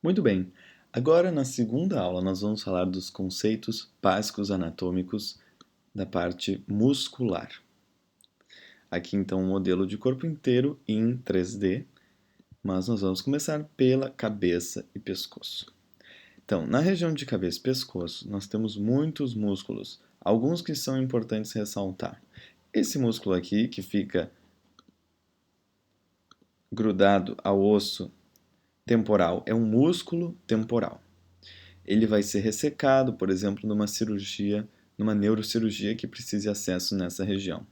Muito bem. Agora, na segunda aula, nós vamos falar dos conceitos básicos anatômicos da parte muscular. Aqui, então, um modelo de corpo inteiro em 3D, mas nós vamos começar pela cabeça e pescoço. Então, na região de cabeça e pescoço, nós temos muitos músculos, alguns que são importantes ressaltar. Esse músculo aqui, que fica grudado ao osso temporal, é um músculo temporal. Ele vai ser ressecado, por exemplo, numa cirurgia, numa neurocirurgia que precise acesso nessa região.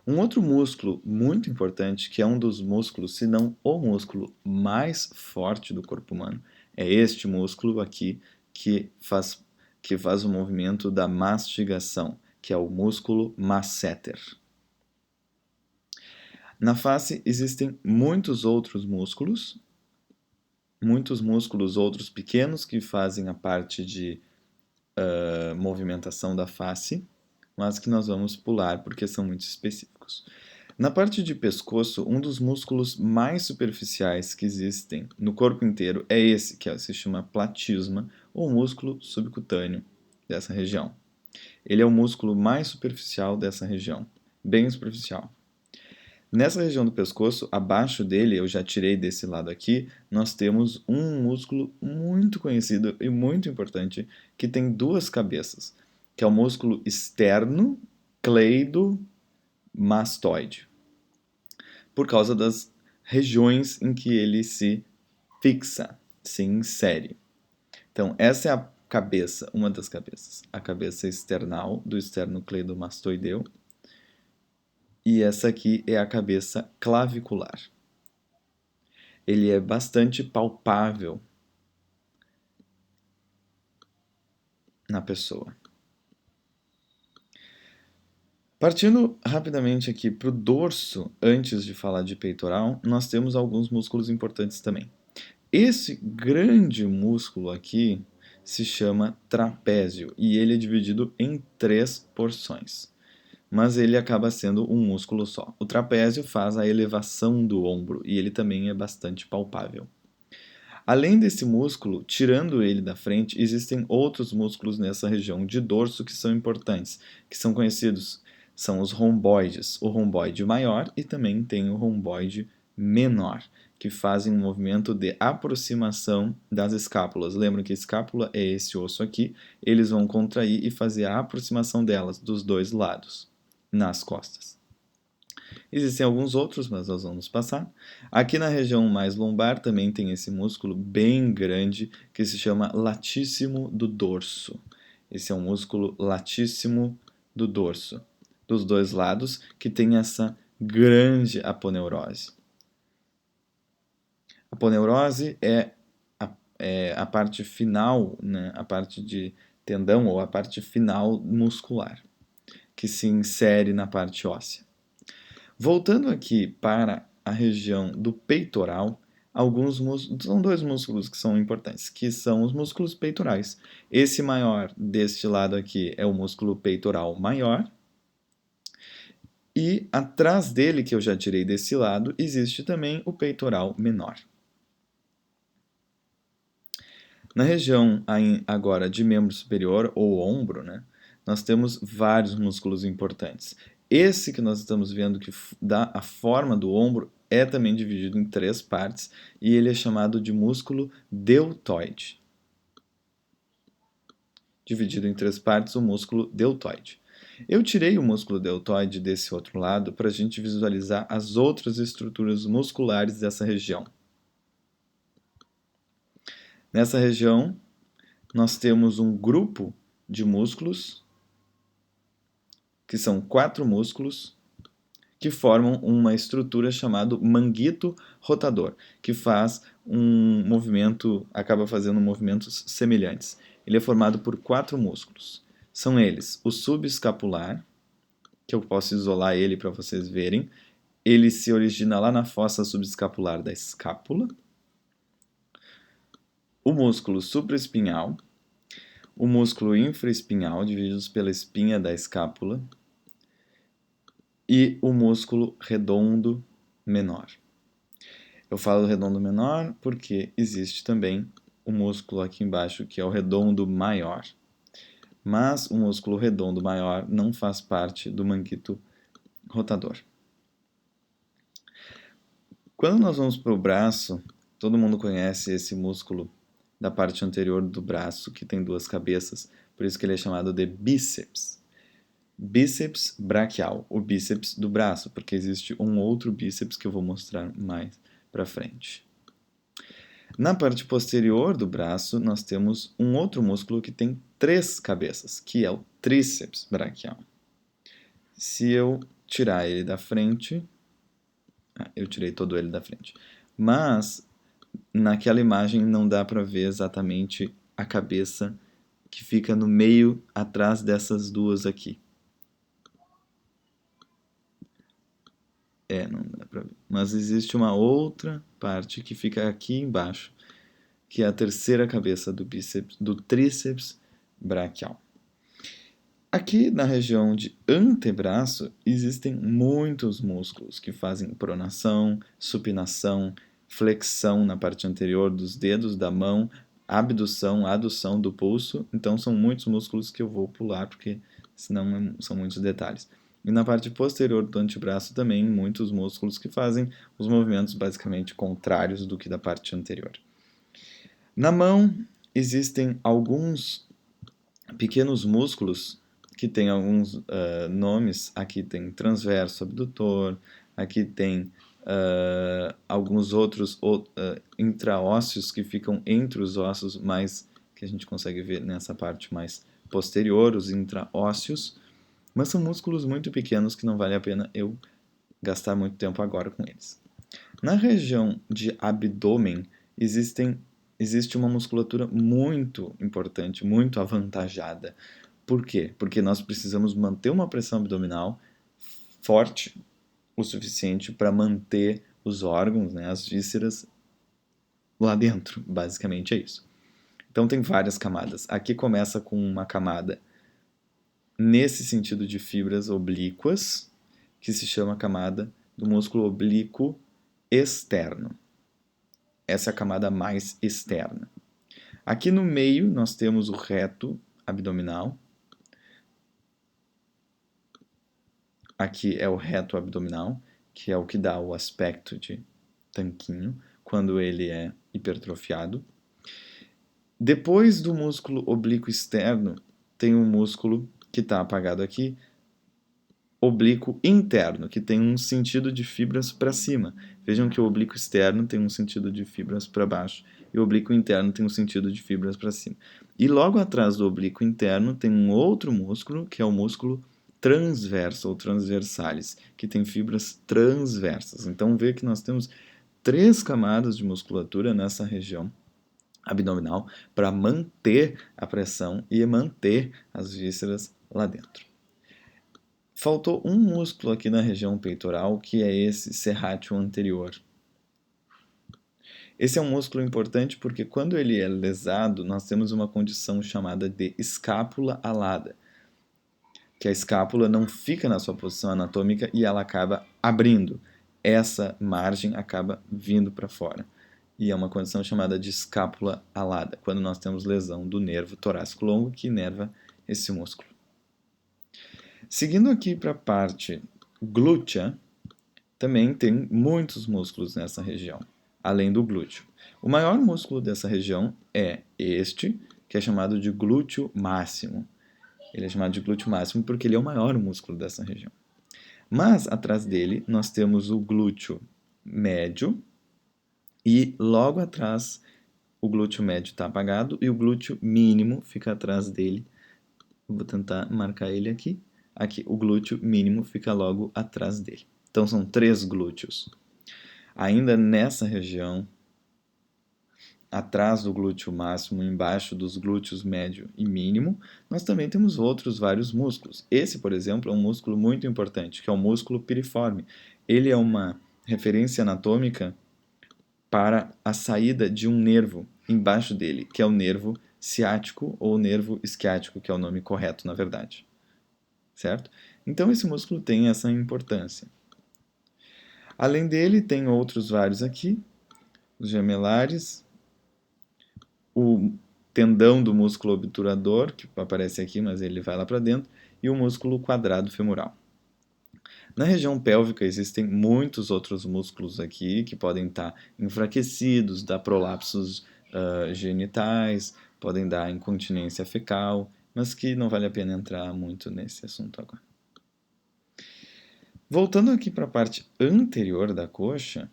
Um outro músculo muito importante, que é um dos músculos, se não o músculo mais forte do corpo humano, é este músculo aqui que faz o movimento da mastigação, que é o músculo masseter. Na face existem muitos outros músculos outros pequenos que fazem a parte de movimentação da face, mas que nós vamos pular porque são muito específicos. Na parte de pescoço, um dos músculos mais superficiais que existem no corpo inteiro é esse, que se chama platisma, ou músculo subcutâneo dessa região. Ele é o músculo mais superficial dessa região, bem superficial. Nessa região do pescoço, abaixo dele, eu já tirei desse lado aqui, nós temos um músculo muito conhecido e muito importante que tem duas cabeças, que é o músculo externo cleidomastoide, por causa das regiões em que ele se fixa, se insere. Então, essa é a cabeça, uma das cabeças, a cabeça external do esternocleidomastoideu, e essa aqui é a cabeça clavicular. Ele é bastante palpável na pessoa. Partindo rapidamente aqui para o dorso, antes de falar de peitoral, nós temos alguns músculos importantes também. Esse grande músculo aqui se chama trapézio e ele é dividido em 3 porções, mas ele acaba sendo um músculo só. O trapézio faz a elevação do ombro e ele também é bastante palpável. Além desse músculo, tirando ele da frente, existem outros músculos nessa região de dorso que são importantes, que são conhecidos, são os romboides, o romboide maior e também tem o romboide menor, que fazem um movimento de aproximação das escápulas. Lembram que a escápula é esse osso aqui, eles vão contrair e fazer a aproximação delas dos dois lados, nas costas. Existem alguns outros, mas nós vamos passar. Aqui na região mais lombar também tem esse músculo bem grande que se chama latíssimo do dorso. Esse é um músculo latíssimo do dorso, dos dois lados, que tem essa grande aponeurose. A aponeurose é a parte final, né, a parte de tendão ou a parte final muscular, que se insere na parte óssea. Voltando aqui para a região do peitoral, são dois músculos que são importantes, que são os músculos peitorais. Esse maior deste lado aqui é o músculo peitoral maior, e atrás dele, que eu já tirei desse lado, existe também o peitoral menor. Na região agora de membro superior, ou ombro, né, nós temos vários músculos importantes. Esse que nós estamos vendo que dá a forma do ombro é também dividido em 3 partes e ele é chamado de músculo deltoide. Dividido em 3 partes, o músculo deltoide. Eu tirei o músculo deltoide desse outro lado para a gente visualizar as outras estruturas musculares dessa região. Nessa região, nós temos um grupo de músculos, que são 4 músculos, que formam uma estrutura chamada manguito rotador, que faz um movimento, acaba fazendo movimentos semelhantes. Ele é formado por 4 músculos. São eles o subescapular, que eu posso isolar ele para vocês verem. Ele se origina lá na fossa subescapular da escápula. O músculo supraespinhal, o músculo infraespinhal, divididos pela espinha da escápula, e o músculo redondo menor. Eu falo redondo menor porque existe também o músculo aqui embaixo que é o redondo maior. Mas o músculo redondo maior não faz parte do manguito rotador. Quando nós vamos para o braço, todo mundo conhece esse músculo da parte anterior do braço, que tem duas cabeças, por isso que ele é chamado de bíceps. Bíceps braquial, o bíceps do braço, porque existe um outro bíceps que eu vou mostrar mais para frente. Na parte posterior do braço, nós temos um outro músculo que tem três cabeças, que é o tríceps braquial. Se eu tirar ele da frente, eu tirei todo ele da frente, mas naquela imagem não dá para ver exatamente a cabeça que fica no meio, atrás dessas duas aqui. Não dá pra ver. Mas existe uma outra parte que fica aqui embaixo, que é a terceira cabeça do bíceps, do tríceps braquial. Aqui na região de antebraço existem muitos músculos que fazem pronação, supinação, flexão na parte anterior dos dedos da mão, abdução, adução do pulso. Então são muitos músculos que eu vou pular porque senão são muitos detalhes. E na parte posterior do antebraço também muitos músculos que fazem os movimentos basicamente contrários do que da parte anterior. Na mão existem alguns pequenos músculos que têm alguns nomes. Aqui tem transverso abdutor, aqui tem alguns outros intraósseos que ficam entre os ossos, mais que a gente consegue ver nessa parte mais posterior, os intraósseos, mas são músculos muito pequenos que não vale a pena eu gastar muito tempo agora com eles. Na região de abdômen existe uma musculatura muito importante, muito avantajada. Por quê? Porque nós precisamos manter uma pressão abdominal forte o suficiente para manter os órgãos, né, as vísceras lá dentro. Basicamente é isso. Então tem várias camadas. Aqui começa com uma camada nesse sentido de fibras oblíquas, que se chama camada do músculo oblíquo externo. Essa é a camada mais externa. Aqui no meio nós temos o reto abdominal. Aqui é o reto abdominal, que é o que dá o aspecto de tanquinho quando ele é hipertrofiado. Depois do músculo oblíquo externo, tem um músculo que está apagado aqui, oblíquo interno, que tem um sentido de fibras para cima. Vejam que o oblíquo externo tem um sentido de fibras para baixo e o oblíquo interno tem um sentido de fibras para cima. E logo atrás do oblíquo interno tem um outro músculo, que é o músculo transverso ou transversalis, que tem fibras transversas. Então vê que nós temos três camadas de musculatura nessa região abdominal para manter a pressão e manter as vísceras lá dentro. Faltou um músculo aqui na região peitoral, que é esse serrátil anterior. Esse é um músculo importante porque quando ele é lesado, nós temos uma condição chamada de escápula alada, que a escápula não fica na sua posição anatômica e ela acaba abrindo. Essa margem acaba vindo para fora. E é uma condição chamada de escápula alada, quando nós temos lesão do nervo torácico longo que inerva esse músculo. Seguindo aqui para a parte glútea, também tem muitos músculos nessa região, além do glúteo. O maior músculo dessa região é este, que é chamado de glúteo máximo. Ele é chamado de glúteo máximo porque ele é o maior músculo dessa região. Mas atrás dele nós temos o glúteo médio e logo atrás o glúteo médio está apagado e o glúteo mínimo fica atrás dele. Vou tentar marcar ele aqui. Aqui, o glúteo mínimo fica logo atrás dele. Então, são três glúteos. Ainda nessa região, atrás do glúteo máximo, embaixo dos glúteos médio e mínimo, nós também temos outros vários músculos. Esse, por exemplo, é um músculo muito importante, que é o músculo piriforme. Ele é uma referência anatômica para a saída de um nervo embaixo dele, que é o nervo ciático ou nervo isquiático, que é o nome correto, na verdade. Certo? Então esse músculo tem essa importância. Além dele, tem outros vários aqui, os gemelares, o tendão do músculo obturador, que aparece aqui, mas ele vai lá para dentro, e o músculo quadrado femoral. Na região pélvica existem muitos outros músculos aqui que podem estar enfraquecidos, dar prolapsos genitais, podem dar incontinência fecal, mas que não vale a pena entrar muito nesse assunto agora. Voltando aqui para a parte anterior da coxa,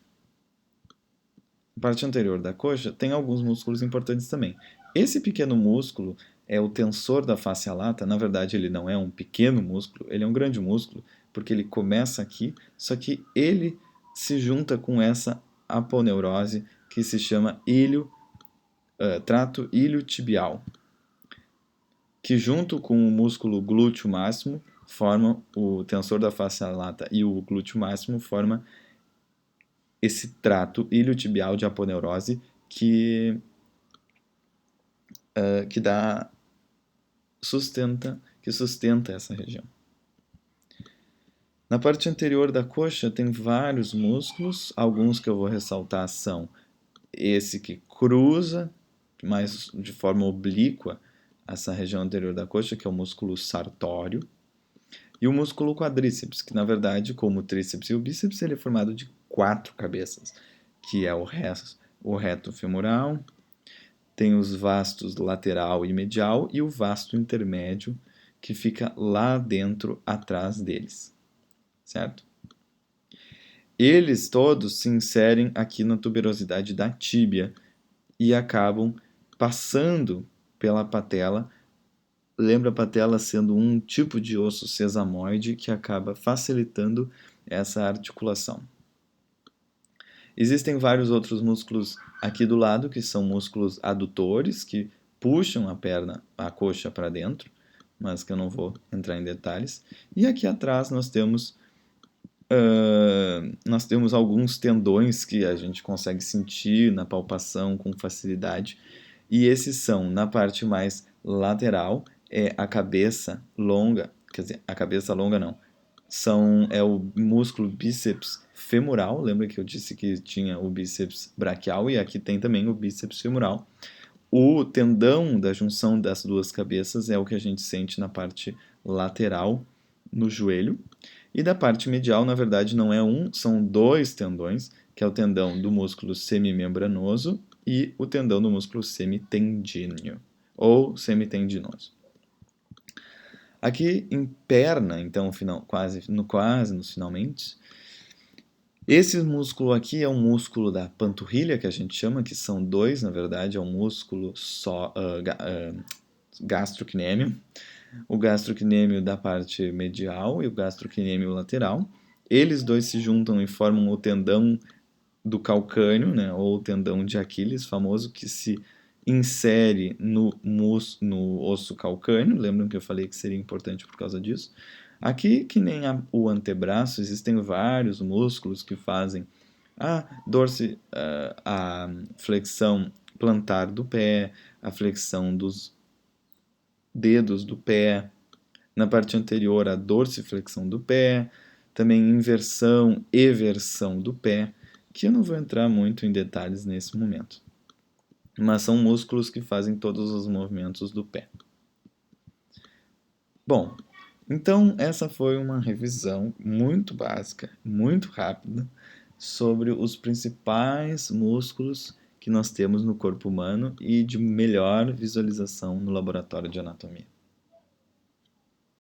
tem alguns músculos importantes também. Esse pequeno músculo é o tensor da face lata. Na verdade, ele não é um pequeno músculo, ele é um grande músculo, porque ele começa aqui, só que ele se junta com essa aponeurose que se chama trato iliotibial, que junto com o músculo glúteo máximo forma o tensor da face lata e o glúteo máximo forma esse trato iliotibial de aponeurose que sustenta essa região. Na parte anterior da coxa tem vários músculos, alguns que eu vou ressaltar são esse que cruza, mais de forma oblíqua, essa região anterior da coxa, que é o músculo sartório, e o músculo quadríceps, que na verdade, como o tríceps e o bíceps, ele é formado de 4 cabeças, que é o reto femoral, tem os vastos lateral e medial e o vasto intermédio, que fica lá dentro, atrás deles, certo? Eles todos se inserem aqui na tuberosidade da tíbia e acabam passando pela patela. Lembra a patela sendo um tipo de osso sesamoide que acaba facilitando essa articulação. Existem vários outros músculos aqui do lado, que são músculos adutores, que puxam a coxa para dentro, mas que eu não vou entrar em detalhes. E aqui atrás nós temos alguns tendões que a gente consegue sentir na palpação com facilidade. E esses são, na parte mais lateral, a cabeça longa, quer dizer, a cabeça longa não, é o músculo bíceps femoral. Lembra que eu disse que tinha o bíceps braquial e aqui tem também o bíceps femoral. O tendão da junção das duas cabeças é o que a gente sente na parte lateral, no joelho. E da parte medial, na verdade, não é um, são 2 tendões, que é o tendão do músculo semimembranoso e o tendão do músculo semitendíneo, ou semitendinoso. Aqui em perna, então, quase nos finalmente, esse músculo aqui é um músculo da panturrilha, que a gente chama, que são 2, na verdade, é um músculo gastrocnêmio. O gastrocnêmio da parte medial e o gastrocnêmio lateral. Eles dois se juntam e formam o tendão do calcâneo, né, ou o tendão de Aquiles, famoso, que se insere no osso calcâneo. Lembram que eu falei que seria importante por causa disso? Aqui, que nem o antebraço, existem vários músculos que fazem a flexão plantar do pé, a flexão dos dedos do pé, na parte anterior a dorsiflexão do pé, também inversão, eversão do pé, que eu não vou entrar muito em detalhes nesse momento. Mas são músculos que fazem todos os movimentos do pé. Bom, então essa foi uma revisão muito básica, muito rápida, sobre os principais músculos que nós temos no corpo humano e de melhor visualização no laboratório de anatomia.